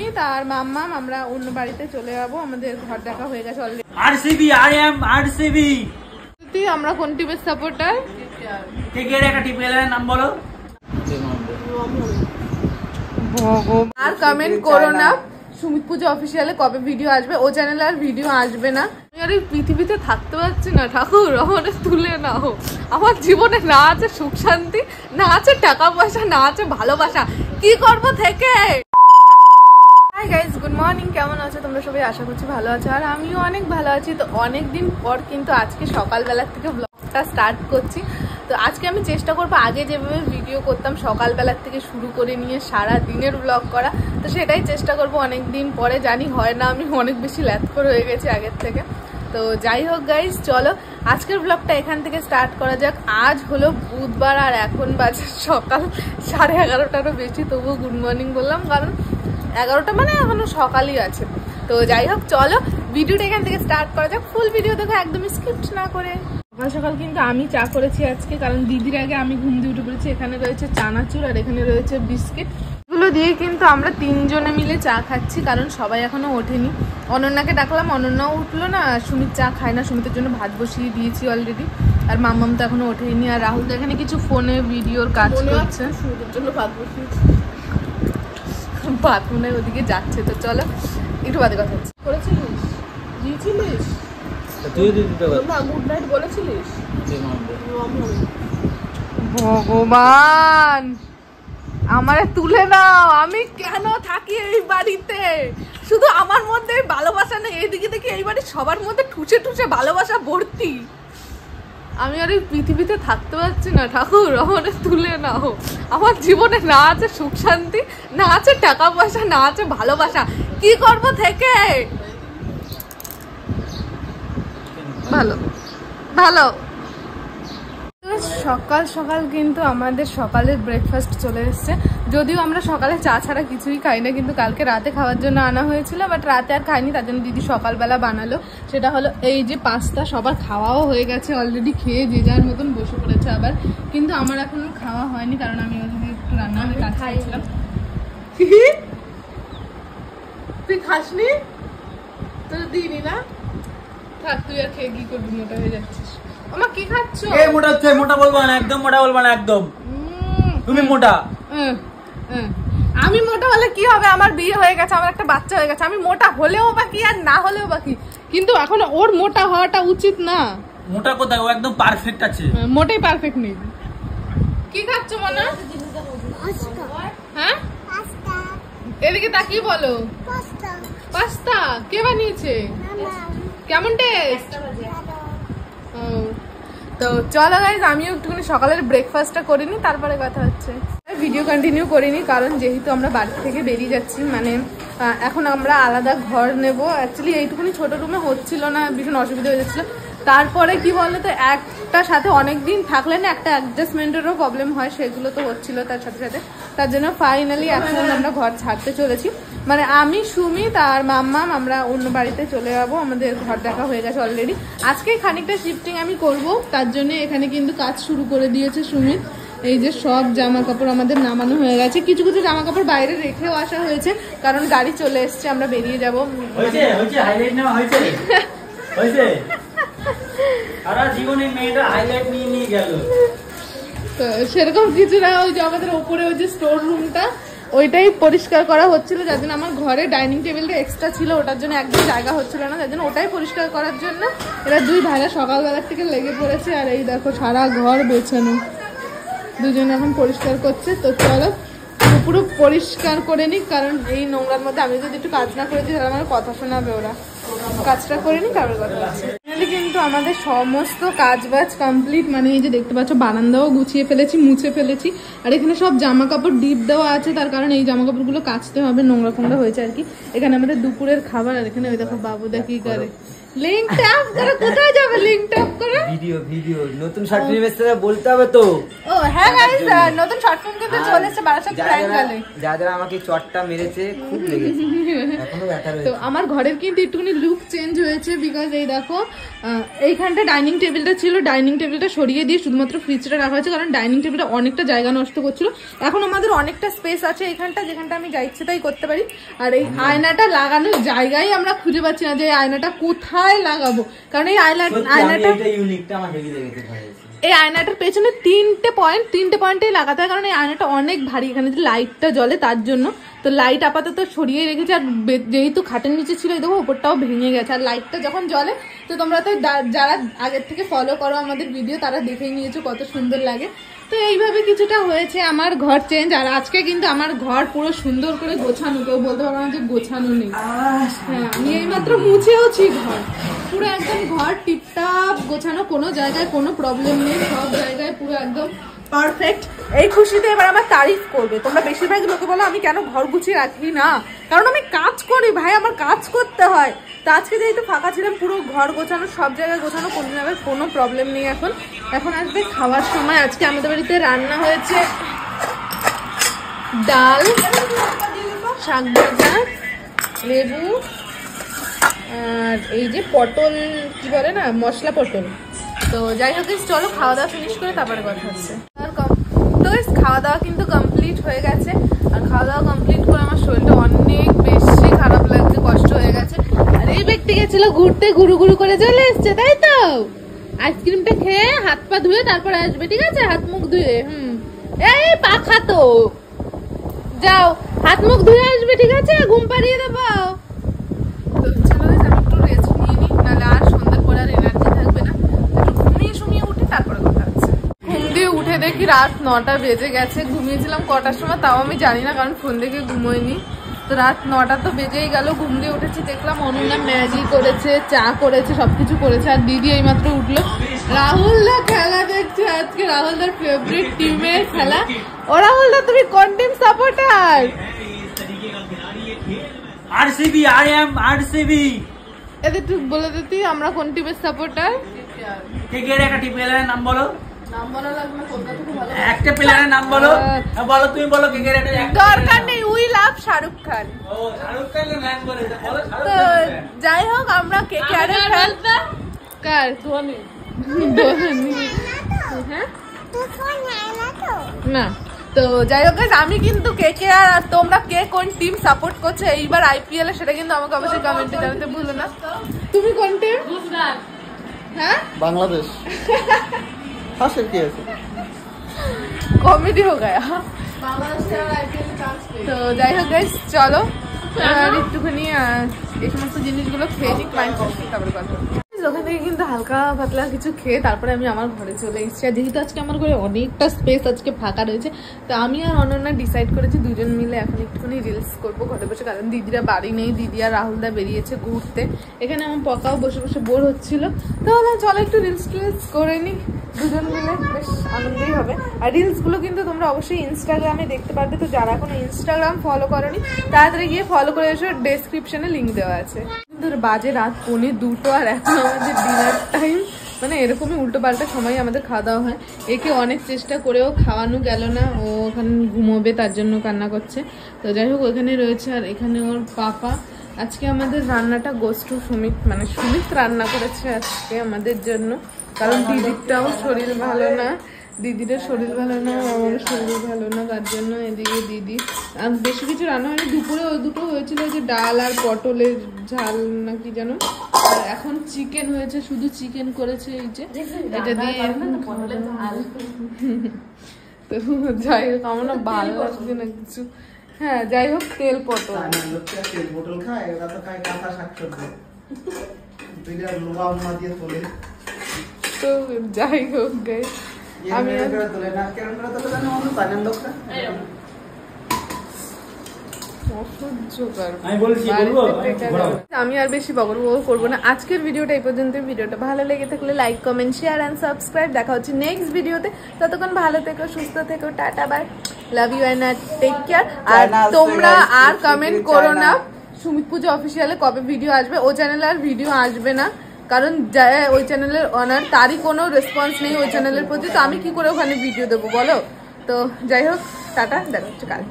সুমিত আর মাম্মাম আমরা অন্য বাড়িতে চলে যাবো, আমাদের ঘর দেখা হয়ে গেছে already. RCB, I am RCB. তুই আমরা কোন টিমের সাপোর্টার? কেকের একটা টিম এর নাম বলো। আর কমেন্ট করো না সুমিত পুজো অফিসিয়ালে কবে ভিডিও আসবে। ও চ্যানেলে আর ভিডিও আসবে না। আমি আর এই পৃথিবীতে থাকতে পারছি না ঠাকুর, আমার তুলে নাও। আমার জীবনে না আছে সুখ শান্তি, না আছে টাকা পয়সা, না আছে ভালোবাসা, কি করব থেকে। Hi guys, good morning. কেমন আছো তোমরা সবাই? আশা করছি ভালো আছো, আর আমিও অনেক ভালো আছি। তো অনেকদিন পর কিন্তু আজকে সকালবেলার থেকে ব্লগটা স্টার্ট করছি। তো আজকে আমি চেষ্টা করবো আগে যেভাবে ভিডিও করতাম সকালবেলার থেকে শুরু করে নিয়ে সারা দিনের ব্লগ করা, তো সেটাই চেষ্টা করবো। অনেক দিন পরে জানি হয় না, আমি অনেক বেশি ল্যাথখোর হয়ে গেছি আগের থেকে। তো যাই হোক গাইস, চলো আজকের ব্লগটা এখান থেকে স্টার্ট করা যাক। আজ হলো বুধবার আর এখন বাজে সকাল 11:30টারও বেশি, তবুও গুড মর্নিং বললাম, কারণ 11টা মানে এখনো সকালই আছে। তো যাই হোক, চলো ভিডিওটা এখান থেকে স্টার্ট করা যাক। ফুল ভিডিও দেখো একদমই স্কিপ্ট না করে। সকাল সকাল কিন্তু আমি চা করেছি আজকে, কারণ দিদির আগে আমি ঘুম দিয়ে উঠে পড়েছি। এখানে রয়েছে চানাচুর আর এখানে রয়েছে বিস্কিট, এগুলো দিয়ে কিন্তু আমরা তিনজনে মিলে চা খাচ্ছি, কারণ সবাই এখনো ওঠেনি। অনন্যাকে ডাকলাম, অনন্যাও উঠলো না। সুমিত চা খায় না, সুমিতের জন্য ভাত বসিয়ে দিয়েছি অলরেডি। আর মাম্মাম তো এখনো ওঠেনি। আর রাহুল তো এখানে কিছু ফোনে ভিডিওর কাজ করছে, সুমিতের জন্য ভাত বসিয়েছি। ভাত মনে হয় ওদিকে যাচ্ছে। তো চলো একটু বাদে কথা হচ্ছে। করেছিলিস? দিয়েছিলিস? গুড নাইট বলেছিলিস? ভগবান, আমারে তুলে নাও। আমি কেন থাকি এই বাড়িতে? শুধু আমার মধ্যে ভালোবাসা নেই, এইদিকে দেখি এই বাড়ির সবার মধ্যে ঠুসে ঠুসে ভালোবাসা ভর্তি। আমি আর এই পৃথিবীতে থাকতে পারছি না ঠাকুর, আমার তুলে নাও। আমার জীবনে না আছে সুখ শান্তি, না আছে টাকা পয়সা, না আছে ভালোবাসা, কি করব থেকে। ভালো ভালো। সকাল সকাল কিন্তু আমাদের সকালের ব্রেকফাস্ট চলে এসছে। যদিও আমরা সকালে চা ছাড়া কিছুই খাই না, কিন্তু কালকে রাতে খাওয়ার জন্য আনা হয়েছিল, বাট রাতে আর খাইনি। তার জন্য দিদি সকালবেলা বানালো। সেটা হলো এই যে পাস্তা। সবার খাওয়াও হয়ে গেছে অলরেডি, খেয়ে যে যার মতন বসে পড়েছে আবার। কিন্তু আমার এখনো খাওয়া হয়নি, কারণ আমি ওখানে একটু রান্নাঘরে কাজ খাইছিলাম। তুই খাসনি? তোর দিইনি না? থাক, তুই আর খেয়ে কি করবি, মোটা হয়ে যাচ্ছিস। আমা কি খাচ্ছো? এ মোটা হচ্ছে, মোটা বলবো না, একদম মোটা বলবো না, একদম। তুমি মোটা। আমি মোটা হলে কি হবে? আমার বিয়ে হয়ে গেছে, আমার একটা বাচ্চা হয়ে গেছে। আমি মোটা হলেও বা কি আর না হলেও বা কি, কিন্তু এখন ওর মোটা হওয়াটা উচিত না। মোটা কোথায়, ও একদম পারফেক্ট আছে। মোটেই পারফেক্ট নেই। কি খাচ্ছো মানা? হ্যাঁ, এদিকে তাকিয়ে বলো। পাস্তা কে বানিয়েছে? কেমন টেস্ট? তো চলো গাইজ, আমিও একটুখানি সকালের ব্রেকফাস্টটা করিনি, তারপরে কথা হচ্ছে। ভিডিও কন্টিনিউ করিনি, কারণ যেহেতু আমরা বাড়ি থেকে বেরিয়ে যাচ্ছি, মানে এখন আমরা আলাদা ঘর নেব। অ্যাকচুয়ালি এইটুকুনি ছোট রুমে হচ্ছিল না, ভীষণ অসুবিধা হয়ে যাচ্ছিলো। তারপরে কি বলতো, একটা সাথে অনেক দিন থাকলে না একটা অ্যাডজাস্টমেন্টেরও প্রবলেম হয়, সেগুলো তো হচ্ছিল তার সাথে সাথে। তার জন্য ফাইনালি এখন আমরা ঘর ছাড়তে চলেছি। মানে আমি, সুমিত আর মাম্মাম আমরা অন্য বাড়িতে চলে যাবো, আমাদের ঘর দেখা হয়ে গেছে অলরেডি। আজকেই খানিকটা শিফটিং আমি করব, তার জন্য এখানে কিন্তু কাজ শুরু করে দিয়েছে সুমিত। এই যে সব জামা কাপড় আমাদের নামানো হয়ে গেছে, কিছু কিছু জামা কাপড় বাইরে রেখেও আসা হয়েছে, কারণ গাড়ি চলে এসছে, আমরা বেরিয়ে যাবো। তো সেরকম কিছু না, ওই যে আমাদের ওপরে ওই যে স্টোর রুমটা, ওইটাই পরিষ্কার করা হচ্ছিল। যার জন্য আমার ঘরে ডাইনিং টেবিলটা এক্সট্রা ছিল, ওটার জন্য একদম জায়গা হচ্ছিল না, যার জন্য ওটাই পরিষ্কার করার জন্য এরা দুই ভাইরা সকালবেলার থেকে লেগে পড়েছে। আর এই দেখো সারা ঘর বেছানো, দুজনে এখন পরিষ্কার করছে। তো চলো পুরো পরিষ্কার করে নিই, কারণ এই নোংরার মধ্যে আমি যদি একটু কাজ না করেছি তাহলে আমার কথা শোনাবে ওরা। কাজটা করে নিই, তারপরে কথা আছে। কিন্তু আমাদের সমস্ত কাজ বাজ কমপ্লিট। মানে এই যে দেখতে পাচ্ছ, বারান্দাও গুছিয়ে ফেলেছি, মুছে ফেলেছি। আর এখানে সব জামা কাপড় ডিপ দেওয়া আছে, তার কারণ এই জামা কাপড়গুলো কাচতে হবে, নোংরা ফোংরা হয়েছে আর কি। এখানে আমাদের দুপুরের খাবার, আর এখানে ওই দেখো বাবুদা কি করে, লিংক ট্যাপ করে কোথায় যাবে? লিংক ট্যাপ করে ভিডিও নতুন শর্ট ফিল্ম এসেছে বলতে হবে তো। ও হ্যাঁ গাইস, নতুন শর্ট ফিল্ম কিন্তু চলে এসেছে বারাসাত প্র্যাঙ্ক গালে। যারা আমাকে চটটা মেরেছে খুব লেগেছে, এখনো ব্যথা রয়েছে। তো আমার ঘরের কিন্তু একটুখানি লুক চেঞ্জ হয়েছে, বিকজ এই দেখো এইখানটা ডাইনিং টেবিলটা ছিল, ডাইনিং টেবিলটা সরিয়ে দিয়ে শুধুমাত্র ফ্রিজটা রাখা হয়েছে, কারণ ডাইনিং টেবিলটা অনেকটা জায়গা নষ্ট করছিল। এখন আমাদের অনেকটা স্পেস আছে এইখানটা, যেখানটা আমি যা ইচ্ছে তাই করতে পারি। আর এই আয়নাটা লাগানোর জায়গাই আমরা খুঁজে পাচ্ছি না যে এই আয়নাটা কোথায় লাগাবো, কারণ এই এই আয়নাটার পেছনে তিনটে পয়েন্টেই লাগাতে হয়, কারণ এই আয়নাটা অনেক ভারী, এখানে যে লাইটটা জ্বলে তার জন্য। তো লাইট আপাতত সরিয়ে রেখেছে, আর যেহেতু খাটের নিচে ছিল দেখো ওপরটাও ভেঙে গেছে, আর লাইটটা যখন জ্বলে তো তোমরা তো যারা আগের থেকে ফলো করো আমাদের ভিডিও তারা দেখেই নিয়েছো কত সুন্দর লাগে। তো এইভাবে কিছুটা হয়েছে আমার ঘর চেঞ্জ। আর আজকে কিন্তু আমার ঘর পুরো সুন্দর করে গোছানো, কেউ বলতে পারো না যে গোছানো নেই। হ্যাঁ, আমি এইমাত্র মুছেওছি ঘর, পুরো একদম ঘর টিপটাপ গোছানো, কোনো জায়গায় কোনো প্রবলেম নেই, সব জায়গায় পুরো একদম পারফেক্ট। এই খুশিতে এবার আমার তারিফ করবে তোমরা। বেশিরভাগ লোকে বলো আমি কেন ঘর গুছিয়ে রাখি না, কারণ আমি কাজ করি ভাই, আমার কাজ করতে হয়। তো আজকে যেহেতু ফাঁকা ছিলাম, পুরো ঘর গোছানো, সব জায়গায় গোছানো, কোনো জায়গায় কোনো প্রবলেম নেই। এখন আসবে খাওয়ার সময়। আজকে আমাদের বাড়িতে রান্না হয়েছে ডাল, শাক ভাজা, লেবু, আর এই যে পটল কি বলে না, মশলা পটল। তো যাই হোক চলো খাওয়া দাওয়া ফিনিশ করে তারপরে কথা হচ্ছে। তো খাওয়া দাওয়া কিন্তু কমপ্লিট হয়ে গেছে, আর খাওয়া দাওয়া কমপ্লিট করে আমার শরীরটা অনেক বেশি খারাপ লাগছে, কষ্ট হয়ে গেছে। আর এই ব্যক্তি গেছিল ঘুরতে, ঘুরু ঘুরু করে চলে এসছে, তাই তো? আইসক্রিমটা খেয়ে হাত পা ধুয়ে তারপরে আসবে, ঠিক আছে? হাত মুখ ধুয়ে এই পাখা তো যাও, হাত মুখ ধুয়ে আসবে, ঠিক আছে? ঘুম পাড়িয়ে দেবো। তো চলো আমি একটু রেস্ট নিয়ে নিই, নাহলে আর সন্ধ্যার পরে আর এনার্জি থাকবে না। একটু ঘুমিয়ে উঠি তারপরে কথা হচ্ছে। ঘুম দিয়ে উঠে দেখি রাত 9টা বেজে গেছে। ঘুমিয়েছিলাম কটার সময় তাও আমি জানি না, কারণ ফোন দেখে ঘুমোইনি। তো রাত 9টা তো বেজেই গেল। ঘুম দিয়ে উঠেছি, দেখলাম অনুনা ম্যাগি করেছে, চা করেছে, সবকিছু করেছে। আর দিদি এইমাত্র উঠলো। রাহুলদা খেলা দেখছে আজকে, রাহুলদার ফেভারিট টিমের খেলা। ও রাহুলদা, তুমি কোন টিম সাপোর্টার? RCB, RCB. এদের তুই বলে দিতি আমরা কোন টিমের সাপোর্টার। কেকেআর একটা প্লেয়ারের নাম বলো। নাম বলা লাগবে না, কোনটা থেকে ভালো একটা প্লেয়ারের নাম বলো। বলো, তুমি বলো কেকেআর একটা। দরকার নেই, উই লাভ শাহরুখ খান। ও শাহরুখ খানের নাম বলে বলো। তো যাই হোক আমরা কেকেআর এর ফ্যান। কার? ধোনি। হ্যাঁ না। তো যাই হোক আমি কিন্তু কেকেআর, আর তোমরা কে কোন টিম সাপোর্ট করছো এইবার আইপিএল এ সেটা কিন্তু আমাকে অবশ্যই কমেন্টে জানাতে ভুলো না। তুমি কোন টিম? গুজরাট। হ্যাঁ, বাংলাদেশ। হাসির কি আছে, কমেডি হো গায়া। তো যাই হোক গাইস চলো আর একটুখানি এই সমস্ত জিনিসগুলো খেয়ে নিই, তারপরে কথা। ওখান থেকে কিন্তু হালকা পাতলা কিছু খেয়ে তারপরে আমি আমার ঘরে চলে এসেছি। আর যেহেতু আজকে আমার ঘরে অনেকটা স্পেস আজকে ফাঁকা রয়েছে, তো আমি আর অনন্যা ডিসাইড করেছি দুজন মিলে এখন একটুখানি রিলস করবো ঘরে বসে, কারণ দিদিরা বাড়ি নেই, দিদি আর রাহুলদা বেরিয়েছে ঘুরতে। এখানে আমার পকাও বসে বসে বোর হচ্ছিল, তাহলে চলো একটু রিলস টিলস করে নিই দুজন মিলে, বেশ আনন্দই হবে। আর রিলসগুলো কিন্তু তোমরা অবশ্যই ইনস্টাগ্রামে দেখতে পারবে। তো যারা এখনো ইনস্টাগ্রাম ফলো করোনি তাড়াতাড়ি গিয়ে ফলো করে এসো, ডেসক্রিপশনে লিঙ্ক দেওয়া আছে। বাজে রাত 1:45 আর এখন আমাদের ডিনার টাইম, মানে এরকমই উল্টো পাল্টা সময় আমাদের খাওয়া দাওয়া হয়। একে অনেক চেষ্টা করেও খাওয়ানো গেল না, ও ওখানে ঘুমোবে তার জন্য কান্না করছে। তো যাই হোক ওখানে রয়েছে, আর এখানে ওর পাপা। আজকে আমাদের রান্নাটা গোস টু সুমিত, মানে সুমিত রান্না করেছে আজকে আমাদের জন্য, কারণ দিদিরটাও শরীর ভালো না, দিদিরও শরীর ভালো না, আমারও শরীর ভালো না, তার জন্য এদিকে দিদি। আর বেশি কিছু রান্না হয়নি, দুপুরে ওই দুটো হয়েছিল যে ডাল আর পটলের ঝাল না কি যেন, আর এখন চিকেন হয়েছে, শুধু চিকেন করেছে এই যে এটা দিয়ে। তো যাই হোক আমার না ভালো লাগছে না কিছু। হ্যাঁ যাই হোক তেল পটল খায়, ওরা তো খায় কাঁচা শাকসবজি। তো যাই হোক গাইস আমি আর বেশি বকর করবো না। আজকের ভিডিওটা এই পর্যন্ত। ভিডিওটা ভালো লেগে থাকলে like comment share and subscribe. দেখা হচ্ছে নেক্সট ভিডিওতে, ততক্ষণ ভালো থেকো, সুস্থ থেকো, tata bye, love you and take care. আর তোমরা আর কমেন্ট করো না সুমিত পুজো অফিসিয়ালে কবে ভিডিও আসবে, ও চ্যানেলে আর ভিডিও আসবে না, কারণ ওই চ্যানেলের ওনার তারই কোনো রেসপন্স নেই ওই চ্যানেলের প্রতি, তো আমি কি করে ওখানে ভিডিও দেবো বলো। তো যাই হোক, টাটা, দেখা হচ্ছে কাল।